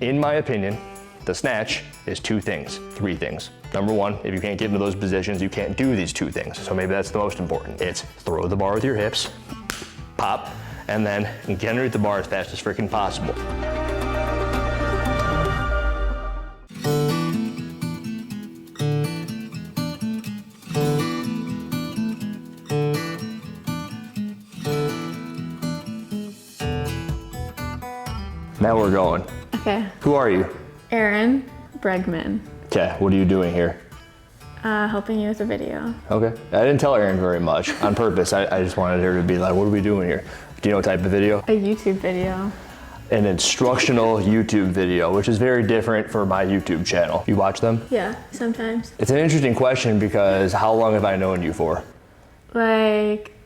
In my opinion, the snatch is three things. Number one, if you can't get into those positions, you can't do these two things. So maybe that's the most important. It's throw the bar with your hips, pop, and then get underneath the bar as fast as freaking possible. Now we're going. Okay. Who are you? Erin Bregman. Okay, what are you doing here? Helping you with a video. Okay. I didn't tell Erin very much on purpose. I just wanted her to be like, what are we doing here? Do you know what type of video? A YouTube video. An instructional YouTube video, which is very different for my YouTube channel. You watch them? Yeah, sometimes. It's an interesting question because how long have I known you for? Like,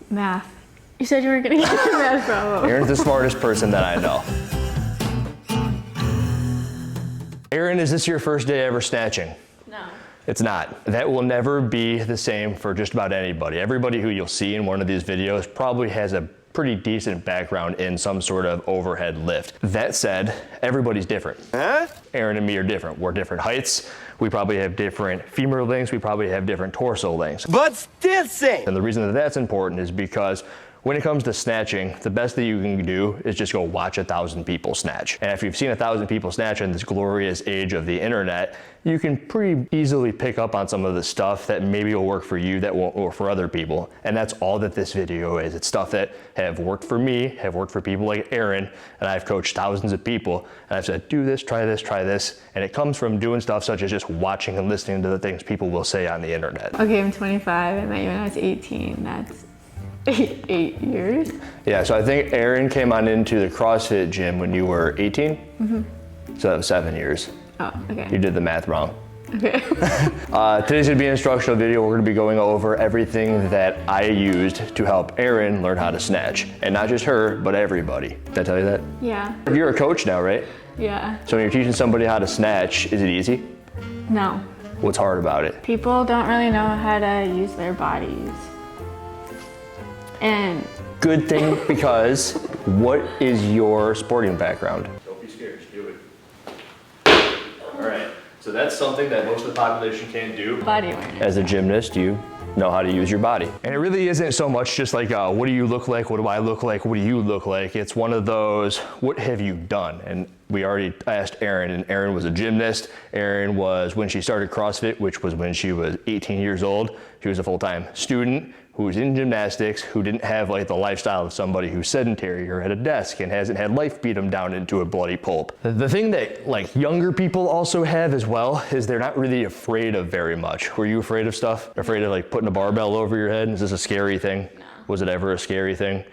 math. You said you weren't gonna get the math problem. Erin's the smartest person that I know. Erin, is this your first day ever snatching? No. It's not. That will never be the same for just about anybody. Everybody who you'll see in one of these videos probably has a pretty decent background in some sort of overhead lift. That said, everybody's different. Erin and me are different. We're different heights. We probably have different femur lengths. We probably have different torso lengths. But still same. And the reason that that's important is because when it comes to snatching, the best that you can do is just go watch 1,000 people snatch. And if you've seen 1,000 people snatch in this glorious age of the internet, you can pretty easily pick up on some of the stuff that maybe will work for you that won't work for other people. And that's all that this video is. It's stuff that have worked for me, have worked for people like Erin, and I've coached thousands of people. And I've said, do this, try this, try this. And it comes from doing stuff such as just watching and listening to the things people will say on the internet. Okay, I'm 25. I met you when I was 18. That's 8 years. Yeah, so I think Erin came on into the CrossFit gym when you were 18. Mm-hmm. So that was 7 years. Oh, okay. You did the math wrong. Okay. Today's gonna be an instructional video. We're gonna be going over everything that I used to help Erin learn how to snatch. And not just her, but everybody. Did I tell you that? Yeah. You're a coach now, right? Yeah. So when you're teaching somebody how to snatch, is it easy? No. What's hard about it? People don't really know how to use their bodies. And good thing, because what is your sporting background? Don't be scared, just do it. All right, so that's something that most of the population can't do. Body awareness. As a gymnast, you know how to use your body. And it really isn't so much just like, what do you look like? What do I look like? What do you look like? It's one of those, what have you done? And we already asked Erin, and Erin was a gymnast. Erin was, when she started CrossFit, which was when she was 18 years old, she was a full-time student who was in gymnastics, who didn't have like the lifestyle of somebody who's sedentary or at a desk and hasn't had life beat them down into a bloody pulp. The thing that like younger people also have as well is they're not really afraid of very much. Were you afraid of stuff? Afraid of like putting a barbell over your head? Is this a scary thing? No. Was it ever a scary thing?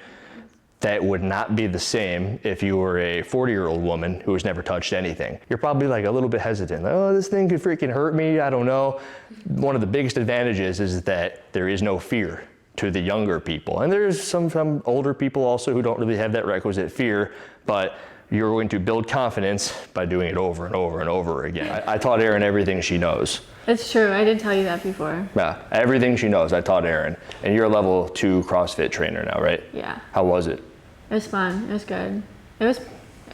That would not be the same if you were a 40-year-old woman who has never touched anything. You're probably like a little bit hesitant. Oh, this thing could freaking hurt me, I don't know. One of the biggest advantages is that there is no fear to the younger people. And there's some older people also who don't really have that requisite fear, but you're going to build confidence by doing it over and over and over again. I taught Erin everything she knows. It's true, I did tell you that before. Yeah, everything she knows, I taught Erin. And you're a level 2 CrossFit trainer now, right? Yeah. How was it? It was fun, it was good. It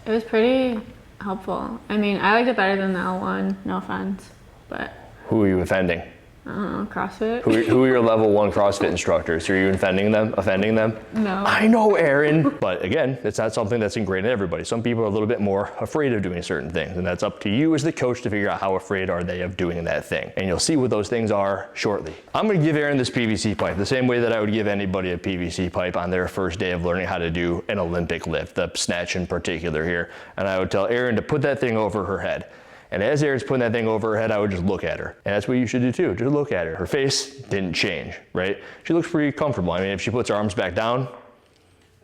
was pretty helpful. I mean, I liked it better than the L1, no offense, but. Who are you offending? I don't know, CrossFit? Who are your level 1 CrossFit instructors? Are you offending them? No. I know, Erin. But again, it's not something that's ingrained in everybody. Some people are a little bit more afraid of doing certain things, and that's up to you as the coach to figure out how afraid are they of doing that thing. And you'll see what those things are shortly. I'm gonna give Erin this PVC pipe, the same way that I would give anybody a PVC pipe on their first day of learning how to do an Olympic lift, the snatch in particular here. And I would tell Erin to put that thing over her head. And as Erin's putting that thing over her head, I would just look at her. And that's what you should do too, just look at her. Her face didn't change, right? She looks pretty comfortable. I mean, if she puts her arms back down,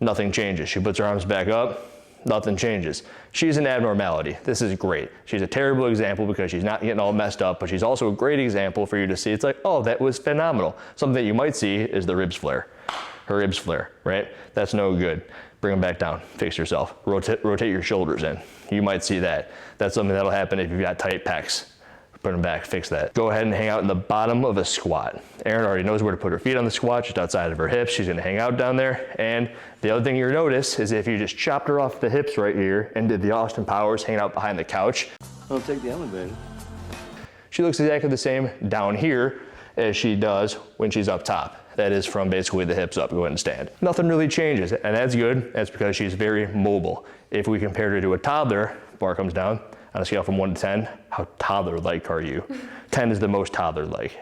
nothing changes. She puts her arms back up, nothing changes. She's an abnormality. This is great. She's a terrible example because she's not getting all messed up, but she's also a great example for you to see. It's like, oh, that was phenomenal. Something that you might see is the ribs flare. Her ribs flare, right? That's no good. Bring them back down, fix yourself. Rotate your shoulders in. You might see that. That's something that'll happen if you've got tight pecs. Put them back, fix that. Go ahead and hang out in the bottom of a squat. Erin already knows where to put her feet on the squat, just outside of her hips. She's gonna hang out down there. And the other thing you'll notice is if you just chopped her off the hips right here and did the Austin Powers hanging out behind the couch. I'll take the elevator. She looks exactly the same down here as she does when she's up top. That is from basically the hips up, go ahead and stand. Nothing really changes, and that's good. That's because she's very mobile. If we compare her to a toddler, bar comes down, on a scale from 1 to 10, how toddler-like are you? 10 is the most toddler-like.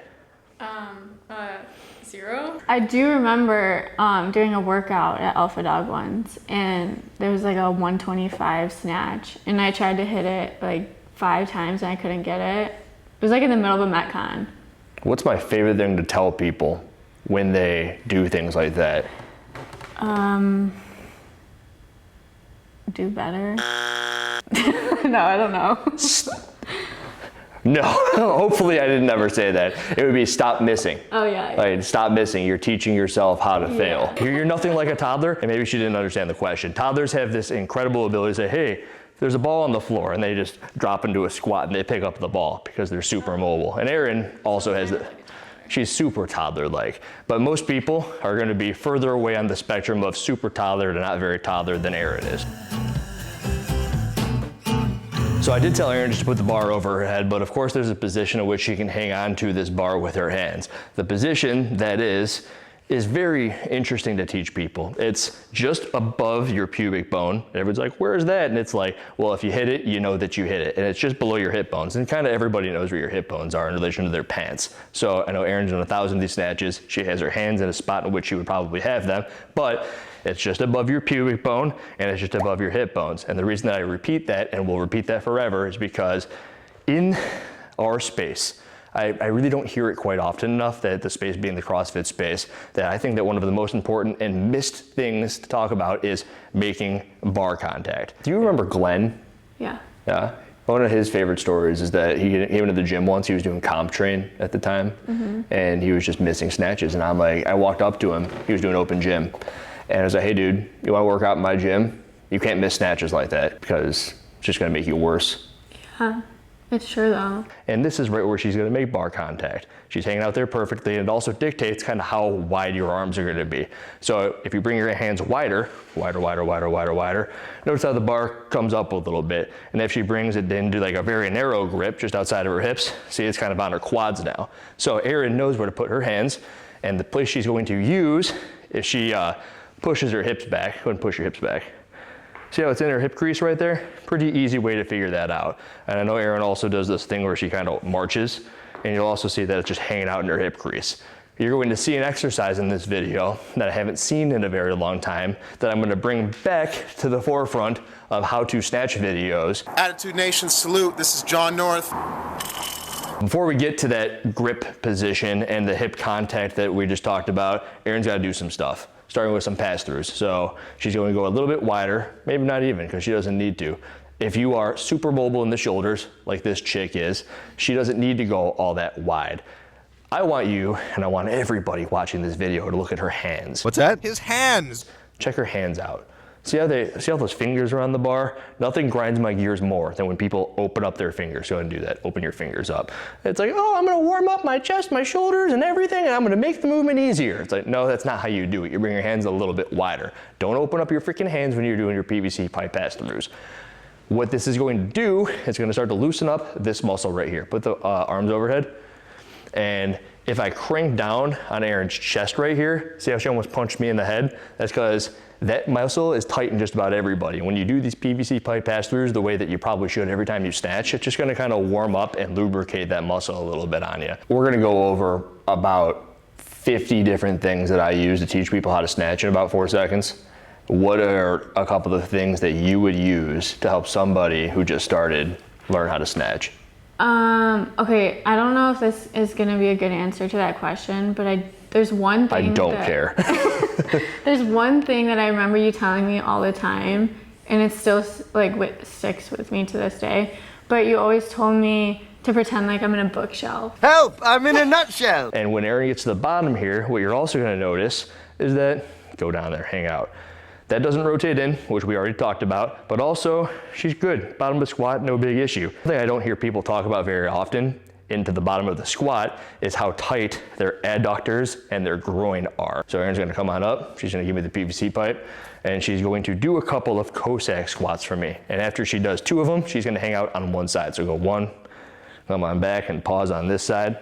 0. I do remember doing a workout at Alpha Dog once, and there was like a 125 snatch, and I tried to hit it like 5 times and I couldn't get it. It was like in the middle of a Metcon. What's my favorite thing to tell people when they do things like that? Do better. No, I don't know. No, hopefully I didn't ever say that. It would be stop missing. Oh yeah. Like, stop missing. You're teaching yourself how to fail. You're nothing like a toddler, and maybe she didn't understand the question. Toddlers have this incredible ability to say, hey, there's a ball on the floor, and they just drop into a squat and they pick up the ball because they're super mobile. And Erin also has the, she's super toddler-like. But most people are gonna be further away on the spectrum of super toddler to not very toddler than Erin is. So I did tell Erin just to put the bar over her head, but of course there's a position in which she can hang on to this bar with her hands. The position that is very interesting to teach people. It's just above your pubic bone. And everyone's like, where is that? And it's like, well, if you hit it, you know that you hit it. And it's just below your hip bones. And kind of everybody knows where your hip bones are in relation to their pants. So I know Erin's done 1,000 of these snatches. She has her hands in a spot in which she would probably have them, but it's just above your pubic bone and it's just above your hip bones. And the reason that I repeat that, and will repeat that forever, is because in our space, I really don't hear it quite often enough, that the space being the CrossFit space, that I think that one of the most important and missed things to talk about is making bar contact. Do you remember Glenn? Yeah. Yeah. One of his favorite stories is that he went to the gym once. He was doing comp train at the time, and he was just missing snatches. And I'm like, I walked up to him. He was doing open gym. And I was like, hey dude, you wanna work out in my gym? You can't miss snatches like that because it's just gonna make you worse. Yeah, it's true though. And this is right where she's gonna make bar contact. She's hanging out there perfectly, and it also dictates kind of how wide your arms are gonna be. So if you bring your hands wider, notice how the bar comes up a little bit. And if she brings it into like a very narrow grip just outside of her hips, see, it's kind of on her quads now. So Erin knows where to put her hands, and the place she's going to use is she pushes her hips back. Go ahead and push your hips back. See how it's in her hip crease right there? Pretty easy way to figure that out. And I know Erin also does this thing where she kind of marches, and you'll also see that it's just hanging out in her hip crease. You're going to see an exercise in this video that I haven't seen in a very long time that I'm going to bring back to the forefront of how to snatch videos. Attitude Nation salute, this is John North. Before we get to that grip position and the hip contact that we just talked about, Erin's got to do some stuff, starting with some pass-throughs. So she's going to go a little bit wider, maybe not even, because she doesn't need to. If you are super mobile in the shoulders, like this chick is, she doesn't need to go all that wide. I want you, and I want everybody watching this video, to look at her hands. What's that? His hands. Check her hands out. See how those fingers are on the bar? Nothing grinds my gears more than when people open up their fingers. Go ahead and do that. Open your fingers up. It's like, oh, I'm gonna warm up my chest, my shoulders, and everything, and I'm gonna make the movement easier. It's like, no, that's not how you do it. You bring your hands a little bit wider. Don't open up your freaking hands when you're doing your PVC pipe pass-throughs. What this is going to do, it's gonna start to loosen up this muscle right here. Put the arms overhead. And if I crank down on Erin's chest right here, see how she almost punched me in the head? That's because that muscle is tight in just about everybody. When you do these PVC pipe pass-throughs the way that you probably should every time you snatch, it's just gonna kind of warm up and lubricate that muscle a little bit on you. We're gonna go over about 50 different things that I use to teach people how to snatch in about 4 seconds. What are a couple of things that you would use to help somebody who just started learn how to snatch? Okay, I don't know if this is gonna be a good answer to that question, but there's one thing I don't care. There's one thing that I remember you telling me all the time, and it still sticks with me to this day, but you always told me to pretend like I'm in a bookshelf. Help! I'm in a nutshell! And when Erin gets to the bottom here, what you're also gonna notice is that, go down there, hang out. That doesn't rotate in, which we already talked about, but also she's good. Bottom of the squat, no big issue. The thing I don't hear people talk about very often into the bottom of the squat is how tight their adductors and their groin are. So Erin's gonna come on up, she's gonna give me the PVC pipe, and she's going to do a couple of Cossack squats for me. And after she does 2 of them, she's gonna hang out on one side. So go 1, come on back and pause on this side.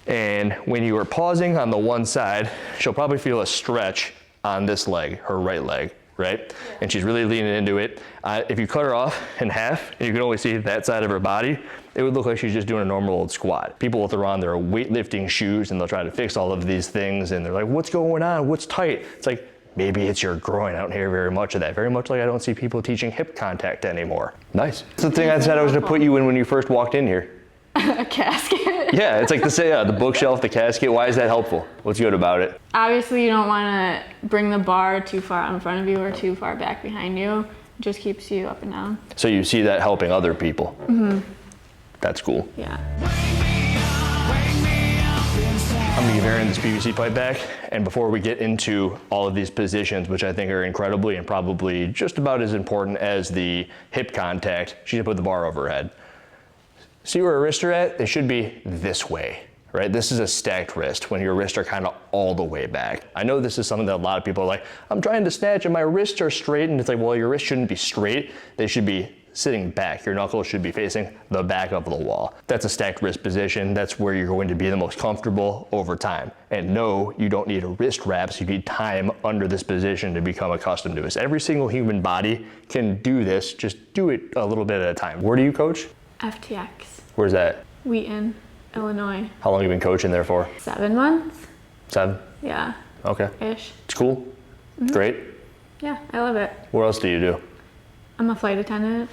And when you are pausing on the one side, she'll probably feel a stretch on this leg, her right leg, right? Yeah. And she's really leaning into it. If you cut her off in half and you can only see that side of her body, it would look like she's just doing a normal old squat. People will throw on their weightlifting shoes and they'll try to fix all of these things and they're like, what's going on? What's tight? It's like, maybe it's your groin. I don't hear very much of that. Very much like I don't see people teaching hip contact anymore. Nice. That's the thing I said I was gonna put you in when you first walked in here. A casket? Yeah, it's like the bookshelf, the casket. Why is that helpful? What's good about it? Obviously you don't wanna bring the bar too far in front of you or too far back behind you. It just keeps you up and down. So you see that helping other people? Mm-hmm. That's cool. Yeah. I'm gonna give Erin this PVC pipe back, and before we get into all of these positions, which I think are incredibly and probably just about as important as the hip contact, she's gonna put the bar over her head. See where her wrists are at? They should be this way, right? This is a stacked wrist when your wrists are kind of all the way back. I know this is something that a lot of people are like, I'm trying to snatch and my wrists are straight, and it's like, well, your wrists shouldn't be straight. They should be sitting back. Your knuckles should be facing the back of the wall. That's a stacked wrist position. That's where you're going to be the most comfortable over time. And no, you don't need a wrist wraps. You need time under this position to become accustomed to this. Every single human body can do this. Just do it a little bit at a time. Where do you coach? FTX. Where's that? Wheaton, Illinois. How long have you been coaching there for? 7 months. 7? Yeah. Okay. Ish. It's cool. Mm-hmm. Great. Yeah, I love it. What else do you do? I'm a flight attendant.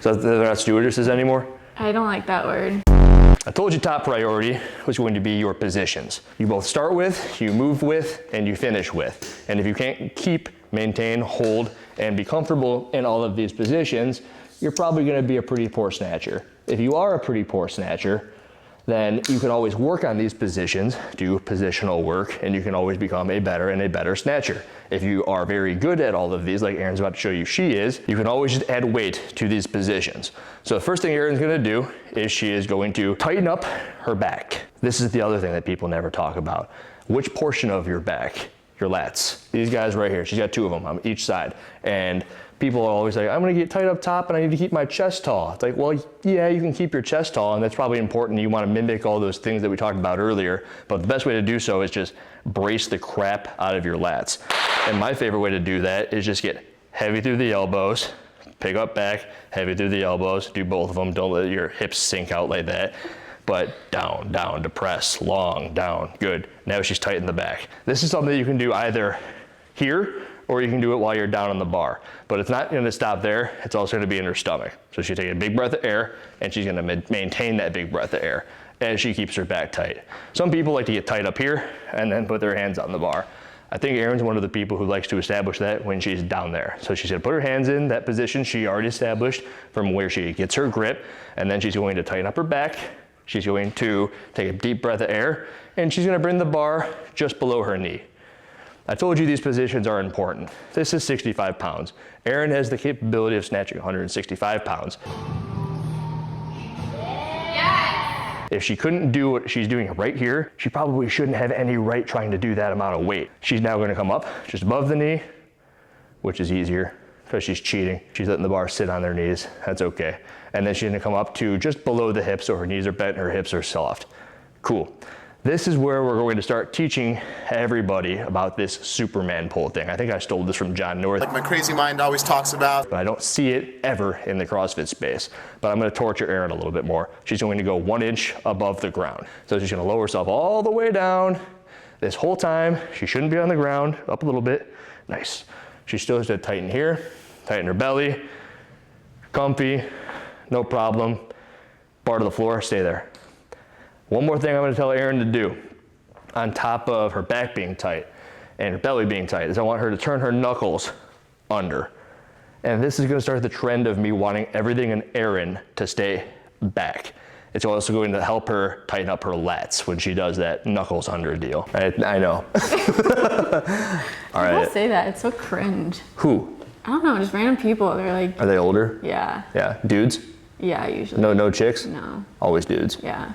So they're not stewardesses anymore? I don't like that word. I told you top priority was going to be your positions. You both start with, you move with, and you finish with. And if you can't keep, maintain, hold, and be comfortable in all of these positions, you're probably gonna be a pretty poor snatcher. If you are a pretty poor snatcher, then you can always work on these positions, do positional work, and you can always become a better snatcher. If you are very good at all of these, like Erin's about to show you she is, you can always just add weight to these positions. So the first thing Erin's gonna do is she is going to tighten up her back. This is the other thing that people never talk about. Which portion of your back? Your lats. These guys right here, she's got 2 of them on each side. And people are always like, I'm gonna get tight up top and I need to keep my chest tall. It's like, well, yeah, you can keep your chest tall and that's probably important. You wanna mimic all those things that we talked about earlier, but the best way to do so is just brace the crap out of your lats. And my favorite way to do that is just get heavy through the elbows, pick up back, heavy through the elbows, do both of them. Don't let your hips sink out like that. But down, down, depress, long, down, good. Now she's tight in the back. This is something that you can do either here or you can do it while you're down on the bar. But it's not gonna stop there, it's also gonna be in her stomach. So she's taking a big breath of air and she's gonna maintain that big breath of air as she keeps her back tight. Some people like to get tight up here and then put their hands on the bar. I think Erin's one of the people who likes to establish that when she's down there. So she's gonna put her hands in that position she already established from where she gets her grip, and then she's going to tighten up her back. She's going to take a deep breath of air, and she's gonna bring the bar just below her knee. I told you these positions are important. This is 65 pounds. Erin has the capability of snatching 165 pounds. Yes. If she couldn't do what she's doing right here, she probably shouldn't have any right trying to do that amount of weight. She's now gonna come up just above the knee, which is easier because she's cheating. She's letting the bar sit on their knees. That's okay. And then she's gonna come up to just below the hips so her knees are bent and her hips are soft. Cool. This is where we're going to start teaching everybody about this Superman pull thing. I think I stole this from John North. Like my crazy mind always talks about. But I don't see it ever in the CrossFit space. But I'm gonna torture Erin a little bit more. She's going to go 1 inch above the ground. So she's gonna lower herself all the way down. This whole time, she shouldn't be on the ground, up a little bit. Nice. She still has to tighten here, tighten her belly, comfy, no problem. Bar to the floor, stay there. One more thing I'm gonna tell Erin to do, on top of her back being tight and her belly being tight, is I want her to turn her knuckles under. And this is gonna start the trend of me wanting everything in Erin to stay back. It's also going to help her tighten up her lats when she does that knuckles under deal. I know. All right. People say that, it's so cringe. Who? I don't know, just random people. They're like, Are they older? yeah. Yeah. Dudes? Yeah, usually. No chicks? No. Always dudes. Yeah.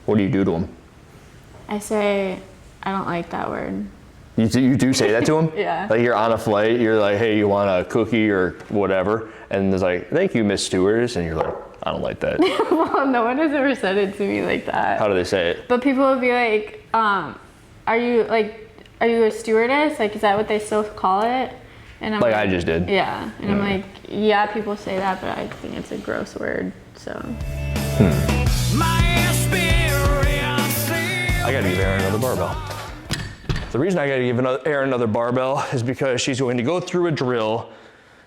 What do you do to them? I say, I don't like that word. You do say that to them? Yeah. Like you're on a flight, you're like, hey, you want a cookie or whatever? And there's like, thank you, Miss Stewardess. And you're like, I don't like that. Well, no one has ever said it to me like that. How do they say it? But people will be like, are you a stewardess? Like, is that what they still call it? And I'm Like I just did. Yeah. And I'm like, yeah, people say that, but I think it's a gross word, so. I gotta give Erin another barbell. The reason I gotta give Erin another barbell is because she's going to go through a drill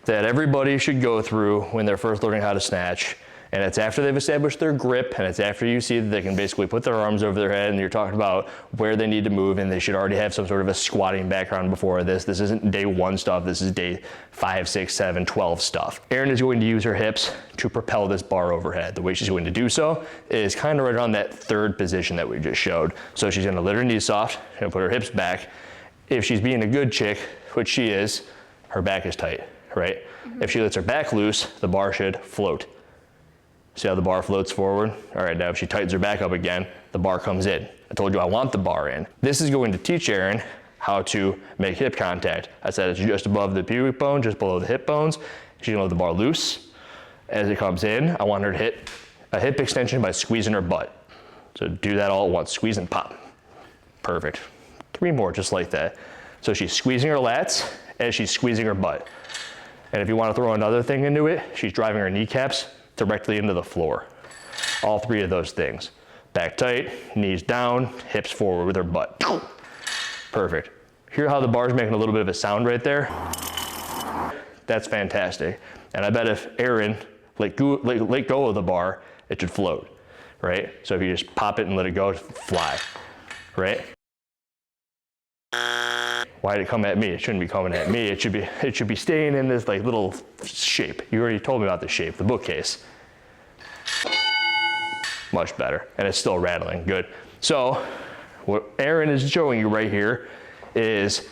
that everybody should go through when they're first learning how to snatch. And it's after they've established their grip, and it's after you see that they can basically put their arms over their head, and you're talking about where they need to move, and they should already have some sort of a squatting background before this. This isn't day 1 stuff, this is day 5, 6, 7, 12 stuff. Erin is going to use her hips to propel this bar overhead. The way she's going to do so is kind of right around that 3rd position that we just showed. So she's gonna let her knees soft, and put her hips back. If she's being a good chick, which she is, her back is tight, right? If she lets her back loose, the bar should float. See how the bar floats forward? All right, now if she tightens her back up again, the bar comes in. I told you I want the bar in. This is going to teach Erin how to make hip contact. I said it's just above the pubic bone, just below the hip bones. She's gonna let the bar loose. As it comes in, I want her to hit a hip extension by squeezing her butt. So do that all at once, squeeze and pop. Perfect. 3 more, just like that. So she's squeezing her lats as she's squeezing her butt. And if you want to throw another thing into it, she's driving her kneecaps directly into the floor. All 3 of those things. Back tight, knees down, hips forward with her butt. Perfect. Hear how the bar's making a little bit of a sound right there? That's fantastic. And I bet if Erin let go of the bar, it should float, right? So if you just pop it and let it go, fly, right? Why did it come at me? It shouldn't be coming at me. It should be staying in this like little shape. You already told me about the shape, the bookcase. Much better, and it's still rattling, good. So what Erin is showing you right here is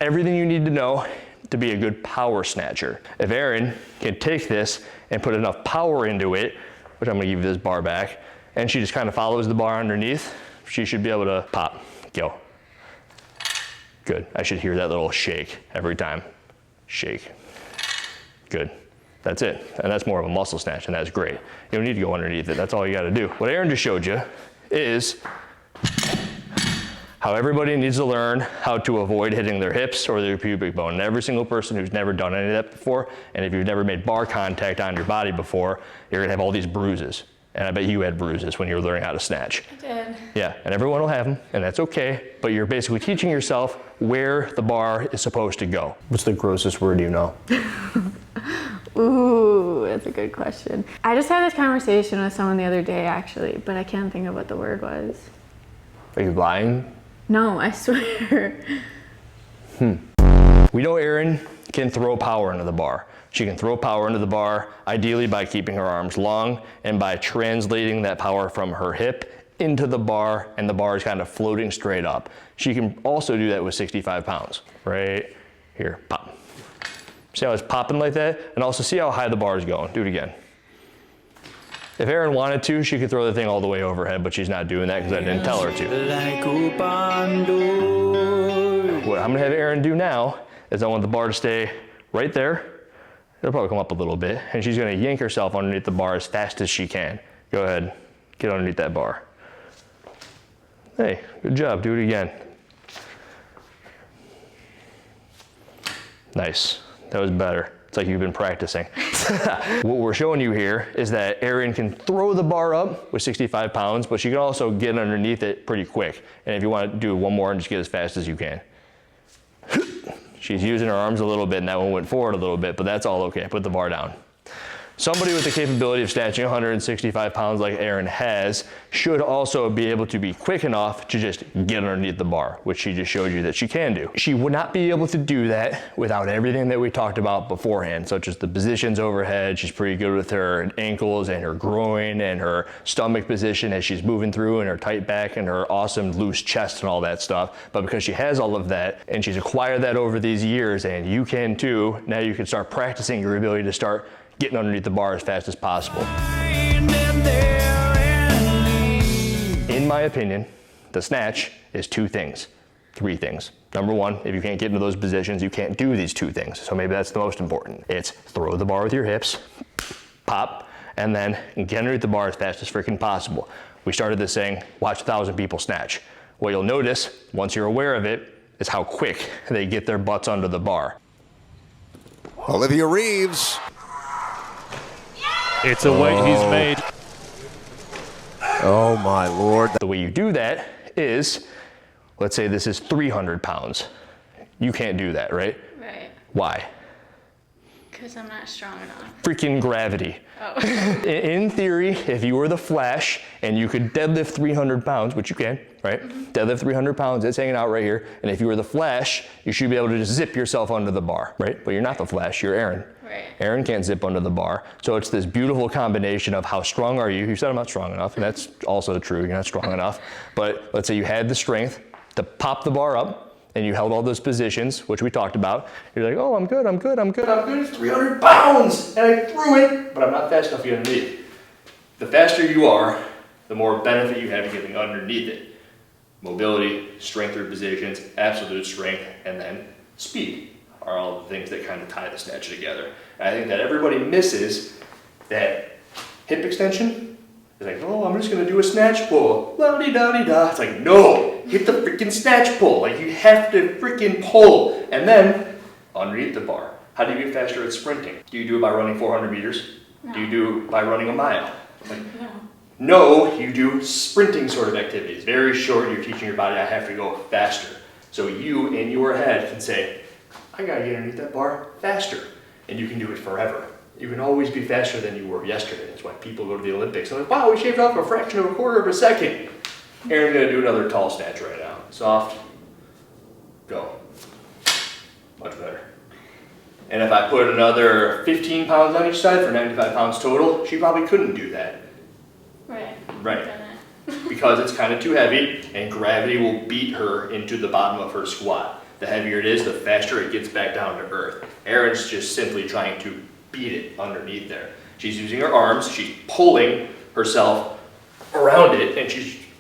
everything you need to know to be a good power snatcher. If Erin can take this and put enough power into it, which I'm gonna give you this bar back, and she just kind of follows the bar underneath, she should be able to pop, go. Good. I should hear that little shake every time. Shake. Good. That's it. And that's more of a muscle snatch, and that's great. You don't need to go underneath it. That's all you got to do. What Erin just showed you is how everybody needs to learn how to avoid hitting their hips or their pubic bone. And every single person who's never done any of that before, and if you've never made bar contact on your body before, you're going to have all these bruises. And I bet you had bruises when you were learning how to snatch. I did. Yeah, and everyone will have them, and that's okay, but you're basically teaching yourself where the bar is supposed to go. What's the grossest word you know? Ooh, that's a good question. I just had this conversation with someone the other day, actually, but I can't think of what the word was. Are you lying? No, I swear. We know Erin can throw power into the bar. She can throw power into the bar, ideally by keeping her arms long and by translating that power from her hip into the bar, and the bar is kind of floating straight up. She can also do that with 65 pounds. Right here, pop. See how it's popping like that? And also see how high the bar is going. Do it again. If Erin wanted to, she could throw the thing all the way overhead, but she's not doing that because I didn't tell her to. What I'm gonna have Erin do now is I want the bar to stay right there. It'll probably come up a little bit, and she's gonna yank herself underneath the bar as fast as she can. Go ahead, get underneath that bar. Hey, good job, do it again. Nice, that was better. It's like you've been practicing. What we're showing you here is that Erin can throw the bar up with 65 pounds, but she can also get underneath it pretty quick. And if you want to do one more and just get as fast as you can. She's using her arms a little bit, and that one went forward a little bit, but that's all okay. Put the bar down. Somebody with the capability of snatching 165 pounds like Erin has should also be able to be quick enough to just get underneath the bar, which she just showed you that she can do. She would not be able to do that without everything that we talked about beforehand, such as the positions overhead. She's pretty good with her ankles and her groin and her stomach position as she's moving through, and her tight back and her awesome loose chest and all that stuff. But because she has all of that and she's acquired that over these years, and you can too, now you can start practicing your ability to start getting underneath the bar as fast as possible. In my opinion, the snatch is three things. Number one, if you can't get into those positions, you can't do these two things. So maybe that's the most important. It's throw the bar with your hips, pop, and then get underneath the bar as fast as freaking possible. We started this saying, watch 1,000 people snatch. What you'll notice, once you're aware of it, is how quick they get their butts under the bar. Olivia Reeves. It's a weight he's made. Oh my Lord. The way you do that is, let's say this is 300 pounds. You can't do that, right? Right. Why? Because I'm not strong enough. Freaking gravity. Oh. In theory, if you were the Flash and you could deadlift 300 pounds, which you can, right? Deadlift 300 pounds, it's hanging out right here. And if you were the Flash, you should be able to just zip yourself under the bar, right? But you're not the Flash, you're Erin. Right. Erin can't zip under the bar. So it's this beautiful combination of how strong are you? You said I'm not strong enough, and that's also true, you're not strong enough. But let's say you had the strength to pop the bar up, and you held all those positions, which we talked about. You're like, oh, I'm good. It's 300 pounds, and I threw it, but I'm not fast enough to get underneath. The faster you are, the more benefit you have to getting underneath it. Mobility, strength through positions, absolute strength, and then speed are all the things that kind of tie the snatch together. And I think that everybody misses that hip extension. It's like, oh, I'm just gonna do a snatch pull. La-di-da-di-da. It's like, no, hit the freaking snatch pull. Like, you have to freaking pull. And then, underneath the bar. How do you get faster at sprinting? Do you do it by running 400 meters? No. Do you do it by running a mile? Like, No. no, you do sprinting sort of activities. Very short, you're teaching your body, I have to go faster. So you, in your head, can say, I gotta get underneath that bar faster. And you can do it forever. You can always be faster than you were yesterday. That's why people go to the Olympics. They're like, wow, we shaved off a fraction of a quarter of a second. Erin's gonna do another tall snatch right now. Soft, go. Much better. And if I put another 15 pounds on each side for 95 pounds total, she probably couldn't do that. Right. Right. Because it's kind of too heavy, and gravity will beat her into the bottom of her squat. The heavier it is, the faster it gets back down to earth. Erin's just simply trying to beat it underneath there. She's using her arms, she's pulling herself around it, and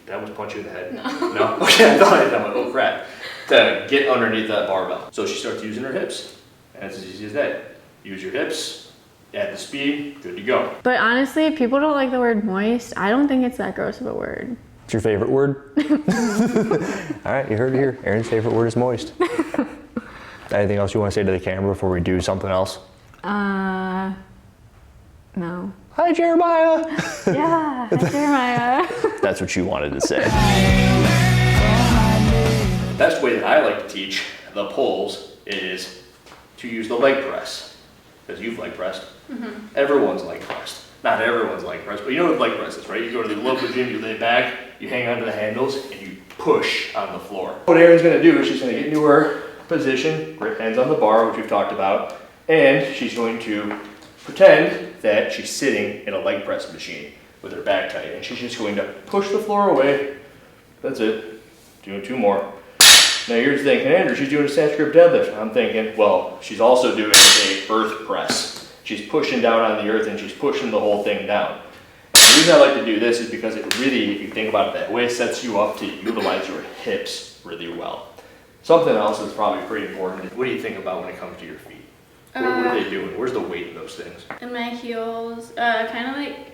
that was punch you in the head? No? Okay, I thought I done it, oh crap. To get underneath that barbell. So she starts using her hips, and it's as easy as that. Use your hips, add the speed, good to go. But honestly, people don't like the word moist. I don't think it's that gross of a word. What's your favorite word? All right, you heard it here. Erin's favorite word is moist. Anything else you want to say to the camera before we do something else? No. Hi, Jeremiah. Yeah, hi, Jeremiah. That's what you wanted to say. The best way that I like to teach the pulls is to use the leg press. Because you've leg pressed. Mm-hmm. Everyone's leg pressed. Not everyone's leg pressed, but you know what leg press is, right? You go to the local gym, you lay back, you hang onto the handles, and you push on the floor. What Erin's gonna do is she's gonna get into her position, grip hands on the bar, which we've talked about, and she's going to pretend that she's sitting in a leg press machine with her back tight, and she's just going to push the floor away. That's it. Doing two more. Now you're thinking, Andrew, she's doing a snatch grip deadlift. I'm thinking, well, she's also doing a earth press. She's pushing down on the earth and she's pushing the whole thing down. And the reason I like to do this is because it really, if you think about it that way, sets you up to utilize your hips really well. Something else that's probably pretty important. What do you think about when it comes to your feet? What are they doing? Where's the weight in those things? In my heels, kind of like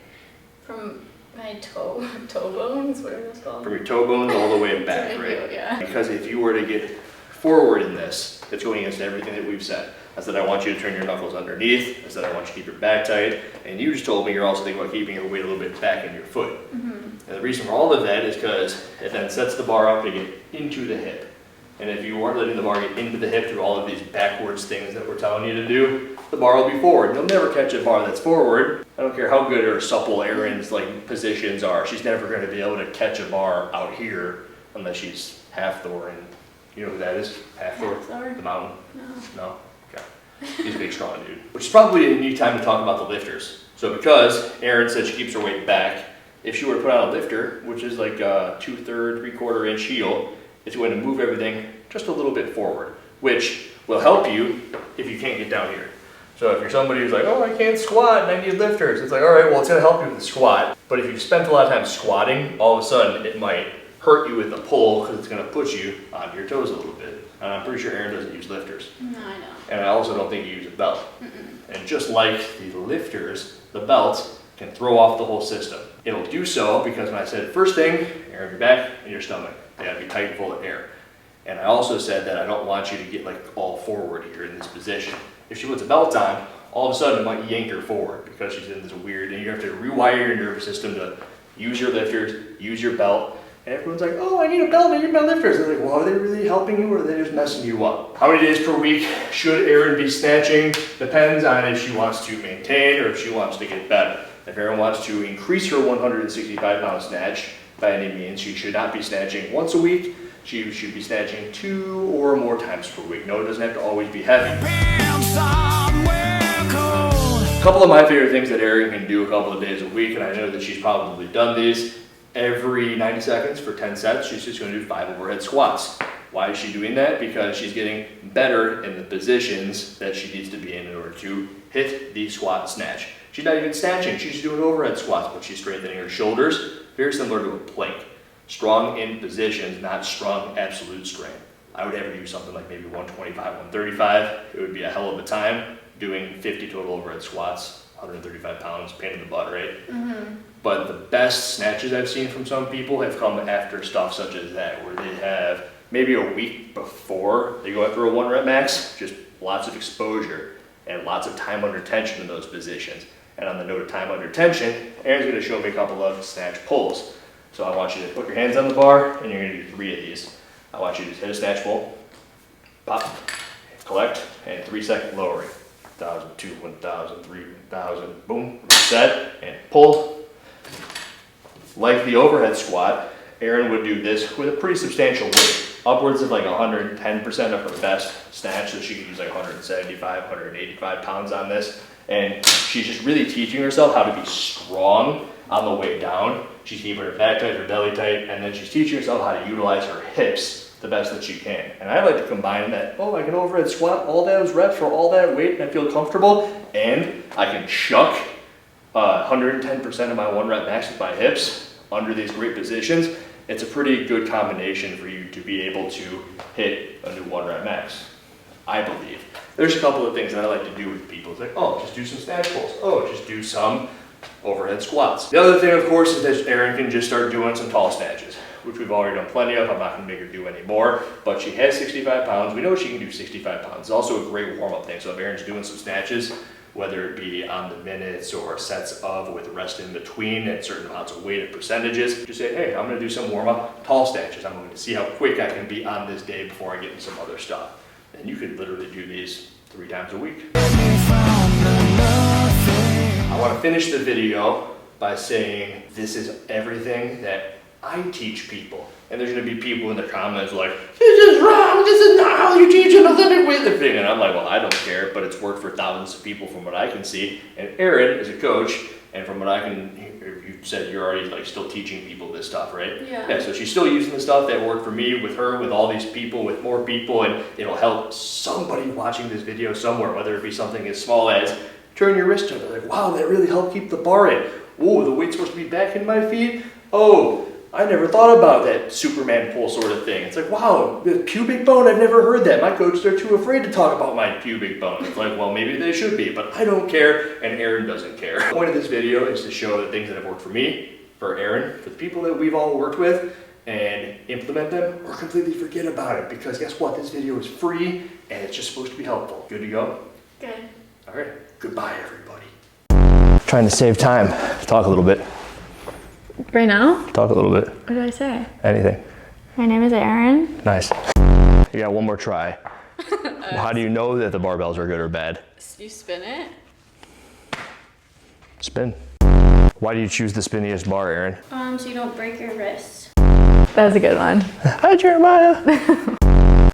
from my toe bones, what are those called? From your toe bones all the way back, right? Heel, yeah. Because if you were to get forward in this, it's going against everything that we've said. I said I want you to turn your knuckles underneath. I said I want you to keep your back tight. And you just told me you're also thinking about keeping your weight a little bit back in your foot. Mm-hmm. And the reason for all of that is because it then sets the bar up to get into the hip. And if you aren't letting the bar get into the hip through all of these backwards things that we're telling you to do, the bar will be forward. You'll never catch a bar that's forward. I don't care how good or supple Erin's like positions are. She's never going to be able to catch a bar out here unless she's half Thor. And you know who that is? Half Thor? The mountain? No? Okay. He's a big, strong dude. Which is probably a neat time to talk about the lifters. So because Erin said she keeps her weight back, if she were to put on a lifter, which is like a 2/3, 3/4 inch heel, it's going to move everything just a little bit forward, which will help you if you can't get down here. So if you're somebody who's like, oh, I can't squat and I need lifters, it's like, all right, well, it's gonna help you with the squat. But if you've spent a lot of time squatting, all of a sudden it might hurt you with the pull because it's gonna push you onto your toes a little bit. And I'm pretty sure Erin doesn't use lifters. No, I don't. And I also don't think you use a belt. And just like the lifters, the belt can throw off the whole system. It'll do so because when I said first thing, Erin, your back and your stomach, they gotta be tight and full of air. And I also said that I don't want you to get like all forward here in this position. If she puts a belt on, all of a sudden it might yank her forward because she's in this weird, and you have to rewire your nervous system to use your lifters, use your belt. And everyone's like, oh, I need a belt, I need my lifters. They're like, well, are they really helping you or are they just messing you up? How many days per week should Erin be snatching? Depends on if she wants to maintain or if she wants to get better. If Erin wants to increase her 165-pound snatch by any means, she should not be snatching once a week. She should be snatching 2 or more times per week. No, it doesn't have to always be heavy. A couple of my favorite things that Erin can do a couple of days a week, and I know that she's probably done these, every 90 seconds for 10 sets, she's just going to do 5 overhead squats. Why is she doing that? Because she's getting better in the positions that she needs to be in order to hit the squat snatch. She's not even snatching, she's doing overhead squats, but she's strengthening her shoulders, very similar to a plank. Strong in positions, not strong absolute strength. I would have her do something like maybe 125, 135. It would be a hell of a time doing 50 total overhead squats, 135 pounds, pain in the butt, right? But the best snatches I've seen from some people have come after stuff such as that, where they have maybe a week before they go after a 1 rep max, just lots of exposure and lots of time under tension in those positions. And on the note of time under tension, Erin's gonna show me a couple of snatch pulls. So I want you to put your hands on the bar and you're gonna do 3 of these. I want you to hit a snatch pull, pop, collect, and 3-second lowering. 1,000, 2, 1,000, 3, 1,000, boom, reset, and pull. Like the overhead squat, Erin would do this with a pretty substantial weight, upwards of like 110% of her best snatch, so she could use like 175, 185 pounds on this. And she's just really teaching herself how to be strong on the way down. She's keeping her back tight, her belly tight, and then she's teaching herself how to utilize her hips the best that she can. And I like to combine that, oh, I can overhead squat all those reps for all that weight and I feel comfortable, and I can chuck 110% of my 1 rep max with my hips under these great positions. It's a pretty good combination for you to be able to hit a new 1 rep max, I believe. There's a couple of things that I like to do with people. It's like, oh, just do some snatch pulls. Oh, just do some overhead squats. The other thing, of course, is that Erin can just start doing some tall snatches, which we've already done plenty of. I'm not going to make her do any more, but she has 65 pounds. We know she can do 65 pounds. It's also a great warm-up thing. So if Erin's doing some snatches, whether it be on the minutes or sets of with rest in between and certain amounts of weight and percentages, just say, hey, I'm going to do some warm-up tall snatches. I'm going to see how quick I can be on this day before I get into some other stuff. And you could literally do these 3 times a week. I want to finish the video by saying this is everything that I teach people. And there's going to be people in the comments like, this is wrong, this is not how you teach an Olympic weightlifting. And I'm like, well, I don't care, but it's worked for thousands of people from what I can see. And Erin is a coach, and from what I can hear, you said you're already like still teaching people this stuff, right? Yeah, so she's still using the stuff that worked for me, with her, with all these people, with more people, and it'll help somebody watching this video somewhere, whether it be something as small as turn your wrist up. Like, wow, that really helped keep the bar in. Oh, the weight's supposed to be back in my feet. Oh, I never thought about that Superman pull sort of thing. It's like, wow, the pubic bone, I've never heard that. My coaches are too afraid to talk about my pubic bone. It's like, well, maybe they should be, but I don't care, and Erin doesn't care. The point of this video is to show the things that have worked for me, for Erin, for the people that we've all worked with, and implement them or completely forget about it. Because guess what? This video is free, and it's just supposed to be helpful. Good to go? Good. All right. Goodbye, everybody. Trying to save time. Talk a little bit. Right now? Talk a little bit. What did I say? Anything. My name is Erin. Nice. You got one more try. How do you know that the barbells are good or bad? You spin it. Spin. Why do you choose the spinniest bar, Aaron? So you don't break your wrist. That was a good one. Hi, Jeremiah.